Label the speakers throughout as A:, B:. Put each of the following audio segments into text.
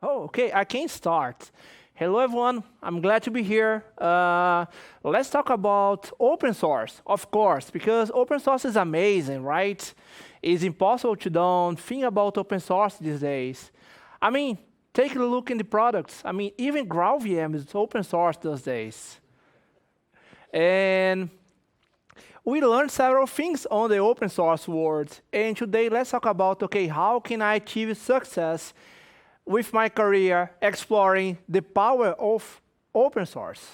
A: Oh, okay, I can start. Hello, everyone. I'm glad to be here. Let's talk about open source, of course, because open source is amazing, right? It's impossible to don't think about open source these days. I mean, take a look in the products. I mean, even GraalVM is open source these days. And we learned several things on the open source world. And today, let's talk about, okay, how can I achieve success with my career exploring the power of open source.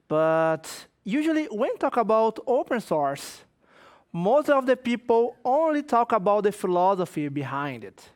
A: But usually when talk about open source, most of the people only talk about the philosophy behind it.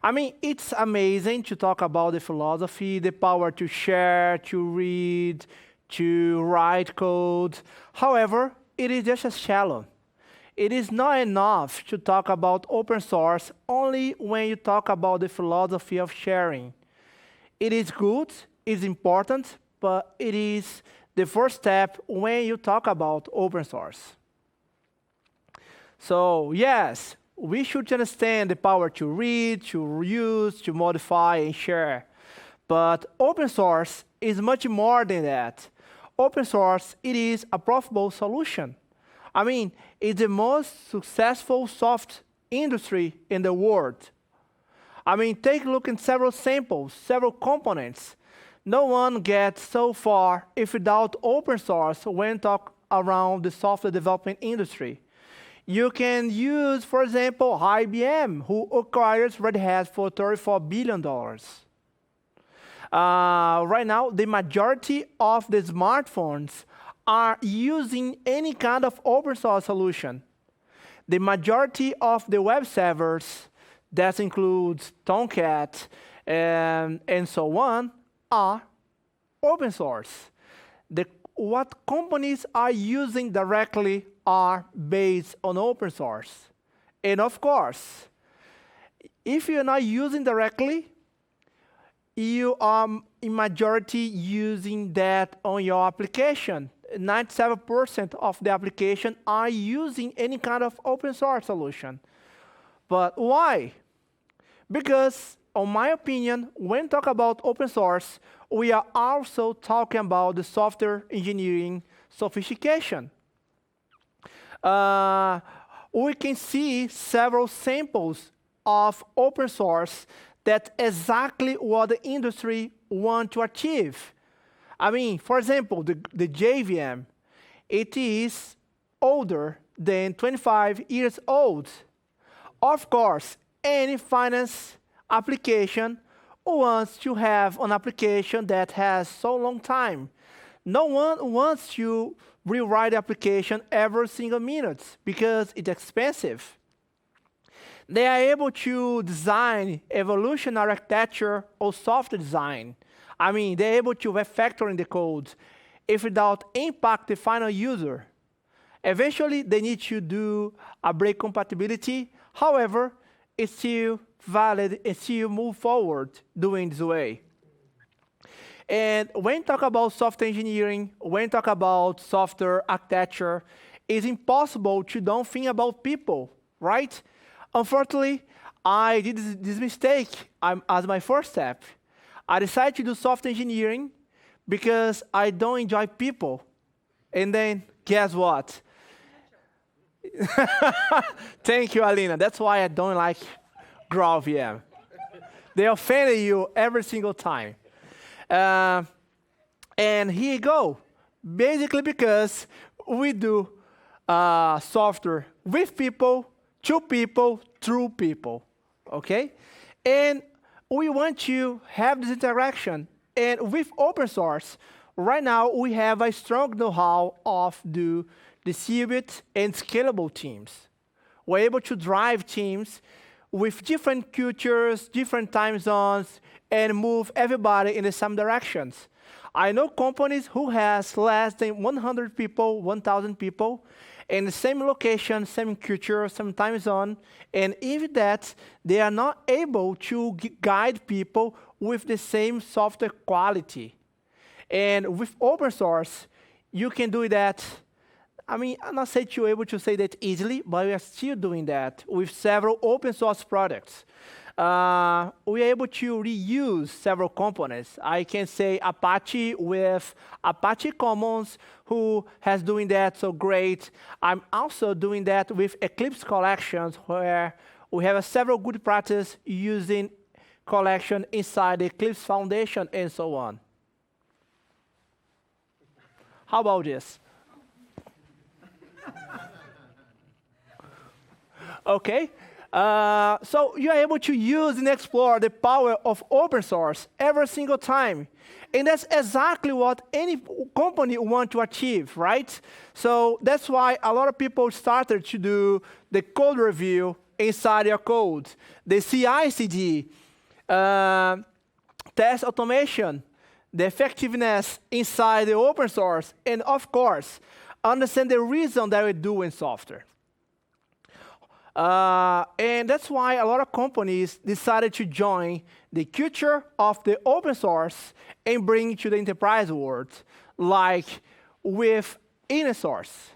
A: I mean, it's amazing to talk about the philosophy, the power to share, to read, to write code. However, it is just as shallow. It is not enough to talk about open source only when you talk about the philosophy of sharing. It is good, it's important, but it is the first step when you talk about open source. So yes, we should understand the power to read, to reuse, to modify, and share. But open source is much more than that. Open source, it is a profitable solution. I mean, it's the most successful soft industry in the world. I mean, take a look at several samples, several components. No one gets so far if without open source when talk around the software development industry. You can use, for example, IBM, who acquires Red Hat for $34 billion. Right now, the majority of the smartphones are using any kind of open source solution. The majority of the web servers, that includes Tomcat and so on, are open source. What companies are using directly are based on open source. And of course, if you're not using directly, you are in majority using that on your application. 97% of the application are using any kind of open source solution. But why? Because, in my opinion, when talk about open source, we are also talking about the software engineering sophistication. We can see several samples of open source that exactly what the industry want to achieve. I mean, for example, the JVM, it is older than 25 years old. Of course, any finance application wants to have an application that has so long time. No one wants to rewrite the application every single minute because it's expensive. They are able to design evolutionary architecture or software design. I mean, they're able to refactor in the code if without impact the final user. Eventually, they need to do a break compatibility. However, it's still valid and still move forward doing this way. And when talk about software engineering, when talk about software architecture, it's impossible to don't think about people, right? Unfortunately, I did this mistake as my first step. I decided to do software engineering because I don't enjoy people. And then, guess what? Thank you, Alina. That's why I don't like GraalVM. They offended you every single time. And here you go. Basically because we do software with people, to people, through people, okay? And we want to have this interaction. And with open source, right now we have a strong know-how of the distributed and scalable teams. We're able to drive teams with different cultures, different time zones, and move everybody in the same directions. I know companies who has less than 100 people, 1,000 people, in the same location, same culture, same time zone, and even that, they are not able to guide people with the same software quality. And with open source, you can do that. I mean, I'm not saying you're able to say that easily, but we are still doing that with several open source products. we are able to reuse several components. I can say Apache with Apache Commons, who has doing that so great. I'm also doing that with Eclipse collections, where we have several good practices using collection inside the Eclipse Foundation and so on. How about this? Okay. So you're able to use and explore the power of open source every single time. And that's exactly what any company wants to achieve, right? So that's why a lot of people started to do the code review inside your code, the CI/CD, test automation, the effectiveness inside the open source, and of course, understand the reason that we're doing software. And that's why a lot of companies decided to join the culture of the open source and bring it to the enterprise world, like with InnerSource.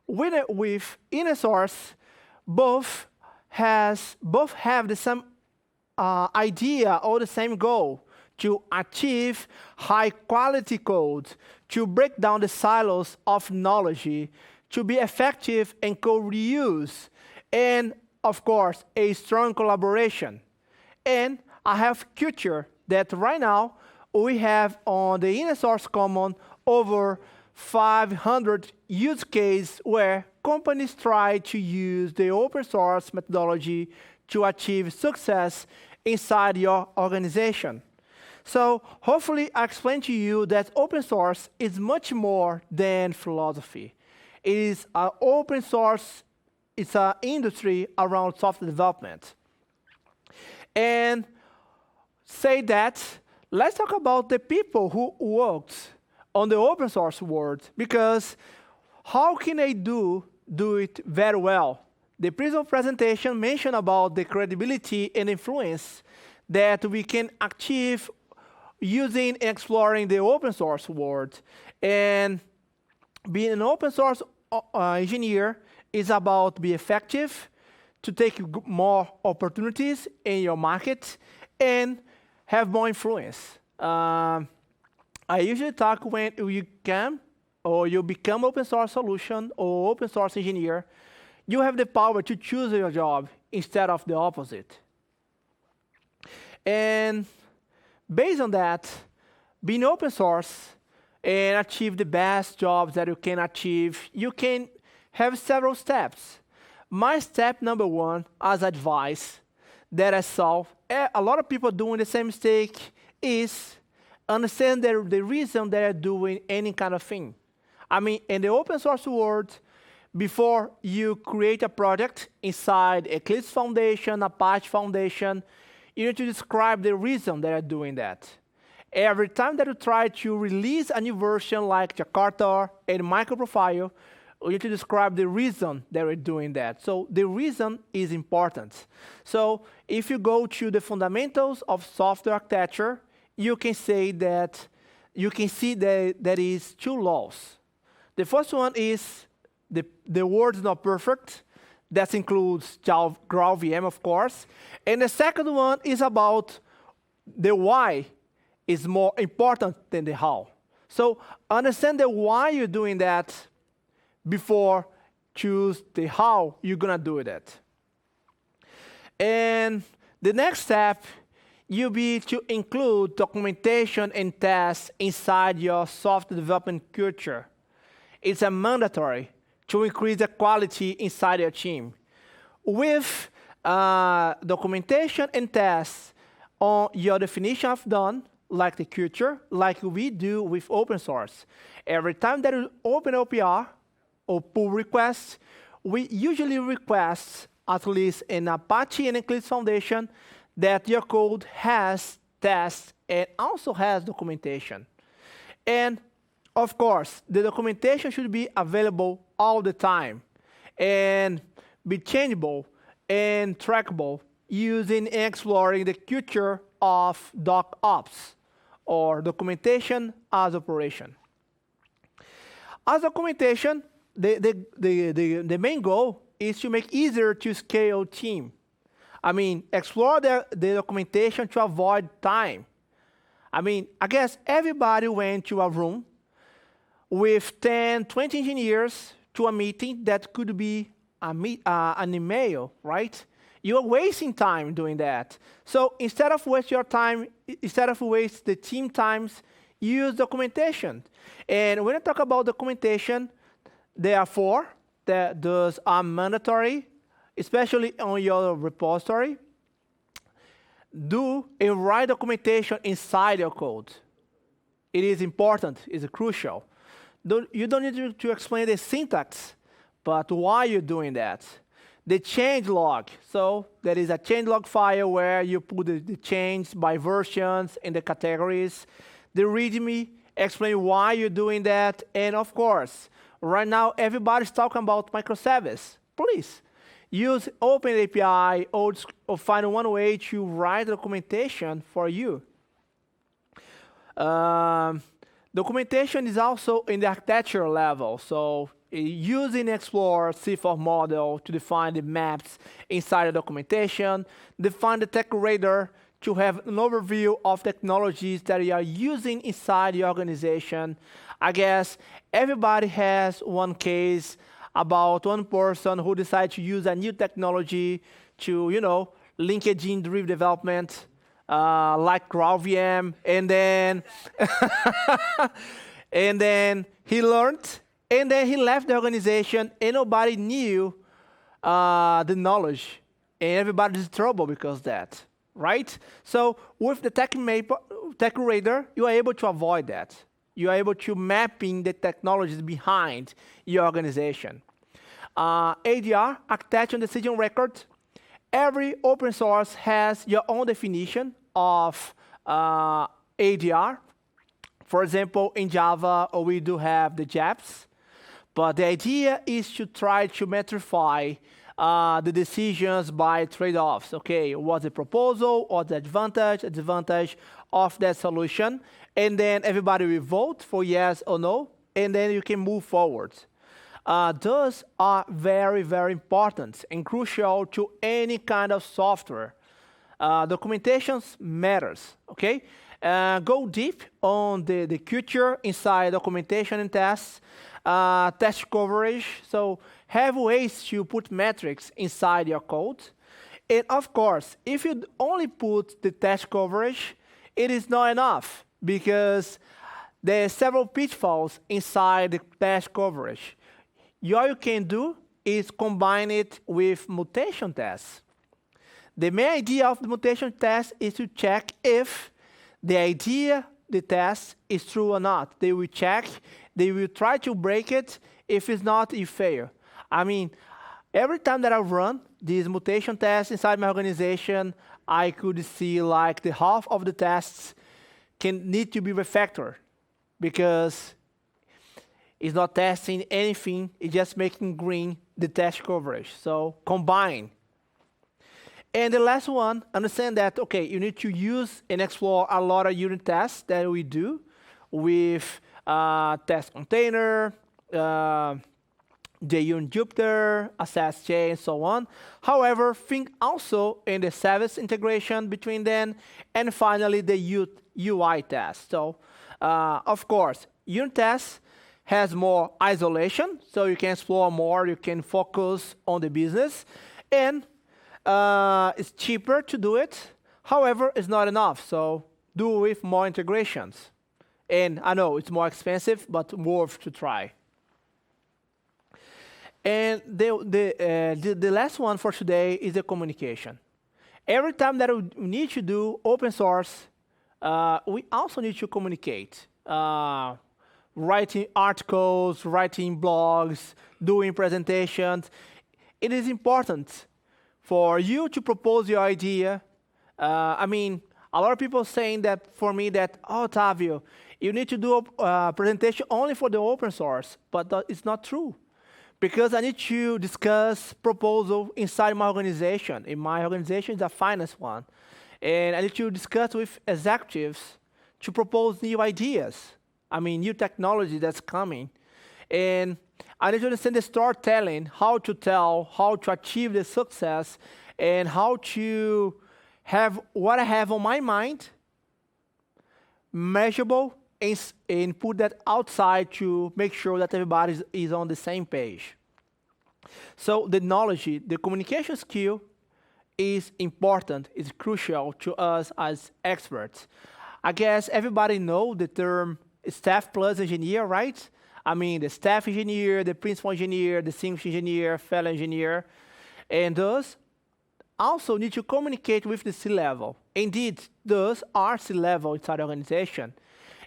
A: With InnerSource, both have the same idea or the same goal, to achieve high quality code, to break down the silos of knowledge, to be effective in code reuse, and of course, a strong collaboration. And I have culture that right now we have on the InnerSource Common over 500 use cases where companies try to use the open source methodology to achieve success inside your organization. So hopefully I explained to you that open source is much more than philosophy. It is an open source, it's an industry around software development. And say that, let's talk about the people who worked on the open source world, because how can they do it very well? The previous presentation mentioned about the credibility and influence that we can achieve using and exploring the open source world. And being an open source engineer is about be effective, to take more opportunities in your market, and have more influence. I usually talk when you can, or you become open source solution or open source engineer, you have the power to choose your job instead of the opposite. And based on that, being open source and achieve the best jobs that you can achieve, you can have several steps. My step number one, as advice, that I saw a lot of people doing the same mistake, is understand the reason they're doing any kind of thing. I mean, in the open source world, before you create a project inside Eclipse Foundation, Apache Foundation, you need to describe the reason that you're doing that. Every time that you try to release a new version like Jakarta and Microprofile, you need to describe the reason that you're doing that. So the reason is important. So if you go to the fundamentals of software architecture, you can say that, you can see that there is two laws. The first one is the world is not perfect. That includes GraalVM, of course. And the second one is about the why is more important than the how. So understand the why you're doing that before choose the how you're gonna do that. And the next step, you'll be to include documentation and tests inside your software development culture. It's a mandatory to increase the quality inside your team. With documentation and tests on your definition of done, like the culture, like we do with open source. Every time that you open OPR or pull requests, we usually request, at least in Apache and Eclipse Foundation, that your code has tests and also has documentation. And of course, the documentation should be available all the time and be changeable and trackable using and exploring the culture of DocOps, or documentation as operation. As documentation, the main goal is to make easier to scale team. I mean, explore the documentation to avoid time. I mean, I guess everybody went to a room with 10, 20 engineers to a meeting that could be an email, right? You're wasting time doing that. So instead of waste your time, instead of waste the team times, use documentation. And when I talk about documentation, there are four that those are mandatory, especially on your repository. Do a write documentation inside your code. It is important, it's crucial. You don't need to explain the syntax, but why you're doing that. The change log. So there is a change log file where you put the change by versions in the categories. The README, explain why you're doing that. And of course, right now everybody's talking about microservice. Please use OpenAPI or find one way to write documentation for you. Documentation is also in the architecture level. So using Explore C4 model to define the maps inside the documentation, define the tech radar to have an overview of technologies that you are using inside the organization. I guess everybody has one case about one person who decided to use a new technology to, LinkedIn-driven development, like GraalVM, and then and then he learned, and then he left the organization, and nobody knew the knowledge, and everybody's in trouble because of that, right? So with the tech radar, you are able to avoid that. You are able to mapping the technologies behind your organization. ADR, architecture and decision record. Every open source has your own definition of ADR. For example, in Java, we do have the JAPs. But the idea is to try to metrify the decisions by trade-offs. Okay, what's the proposal or the advantage of that solution? And then everybody will vote for yes or no, and then you can move forward. Those are very, very important and crucial to any kind of software. Documentation matters, okay? Go deep on the culture inside documentation and tests, test coverage. So have ways to put metrics inside your code. And of course, if you only put the test coverage, it is not enough because there are several pitfalls inside the test coverage. All you can do is combine it with mutation tests. The main idea of the mutation test is to check if the test is true or not. They will check, they will try to break it. If it's not, you fail. I mean, every time that I run these mutation tests inside my organization, I could see like the half of the tests need to be refactored because it's not testing anything, it's just making green the test coverage. So combine. And the last one, understand that, okay, you need to use and explore a lot of unit tests that we do with test container, JUnit Jupyter, AssessJ, and so on. However, think also in the service integration between them, and finally the UI test. So, of course, unit tests has more isolation, so you can explore more, you can focus on the business, and it's cheaper to do it. However, it's not enough, so do with more integrations. And I know it's more expensive, but worth to try. And the last one for today is the communication. Every time that we need to do open source, we also need to communicate. Writing articles, writing blogs, doing presentations. It is important for you to propose your idea. I mean, a lot of people saying that for me that, oh, Otavio, you need to do a presentation only for the open source, but it's not true. Because I need to discuss proposal inside my organization. In my organization is the finance one. And I need to discuss with executives to propose new ideas. I mean, new technology that's coming. And I need to understand the storytelling, how to tell, how to achieve the success, and how to have what I have on my mind measurable and put that outside to make sure that everybody is on the same page. So the knowledge, the communication skill is important, is crucial to us as experts. I guess everybody know the term staff plus engineer, right? I mean, the staff engineer, the principal engineer, the senior engineer, fellow engineer, and those also need to communicate with the C-level. Indeed, those are C-level inside the organization,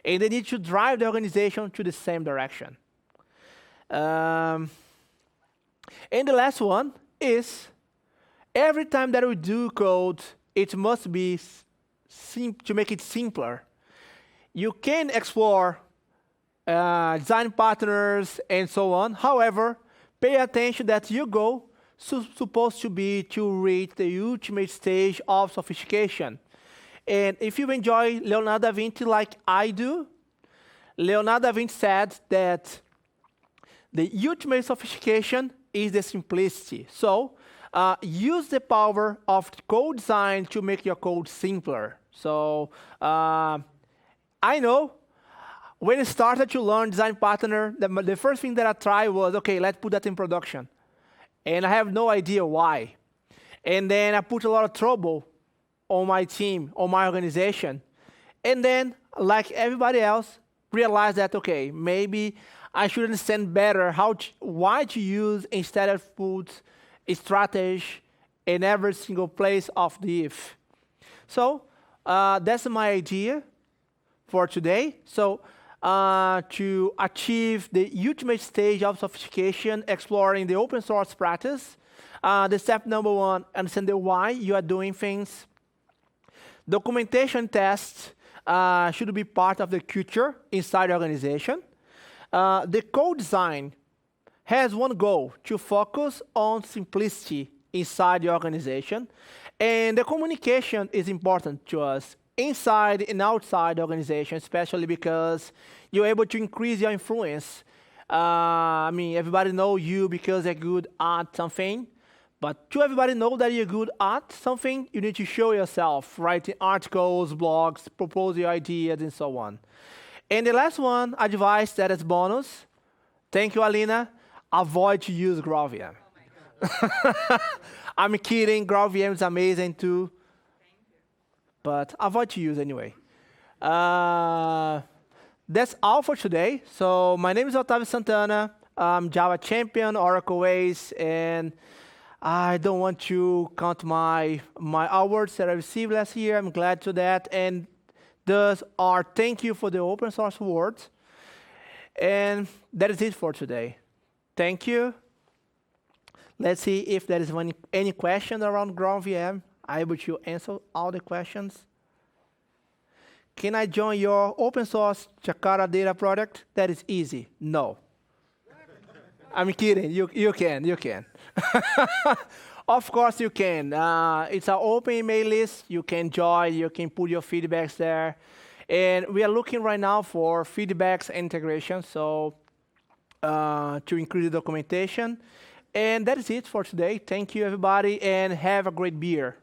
A: and they need to drive the organization to the same direction. And the last one is, every time that we do code, it must be to make it simpler. You can explore design partners and so on. However, pay attention that your goal supposed to be to reach the ultimate stage of sophistication. And if you enjoy Leonardo da Vinci like I do, Leonardo da Vinci said that the ultimate sophistication is the simplicity. So use the power of code design to make your code simpler. So I know when I started to learn design partner, the first thing that I tried was, okay, let's put that in production. And I have no idea why. And then I put a lot of trouble on my team, on my organization. And then, like everybody else, realized that, okay, maybe I should understand better why to use instead of put a strategy in every single place of the if. So that's my idea for today. So to achieve the ultimate stage of sophistication, exploring the open source practice, the step number one, understand the why you are doing things. Documentation tests should be part of the culture inside the organization. The code design has one goal, to focus on simplicity inside the organization. And the communication is important to us inside and outside the organization, especially because you're able to increase your influence. I mean, everybody knows you because you're good at something. But to everybody know that you're good at something, you need to show yourself, writing articles, blogs, propose your ideas, and so on. And the last one, advice that is bonus. Thank you, Alina. Avoid to use GraalVM. Oh I'm kidding. GraalVM is amazing too. Thank you. But avoid to use anyway. That's all for today. So my name is Otavio Santana. I'm Java champion, Oracle Ace, and I don't want to count my awards that I received last year. I'm glad to that. And those are thank you for the open source awards. And that is it for today. Thank you. Let's see if there is any question around GraalVM. I'm able to answer all the questions. Can I join your open source Jakarta data project? That is easy. No. I'm kidding. You can. Of course you can. It's an open email list. You can join. You can put your feedbacks there. And we are looking right now for feedbacks and integration, so to increase the documentation. And that is it for today. Thank you, everybody, and have a great beer.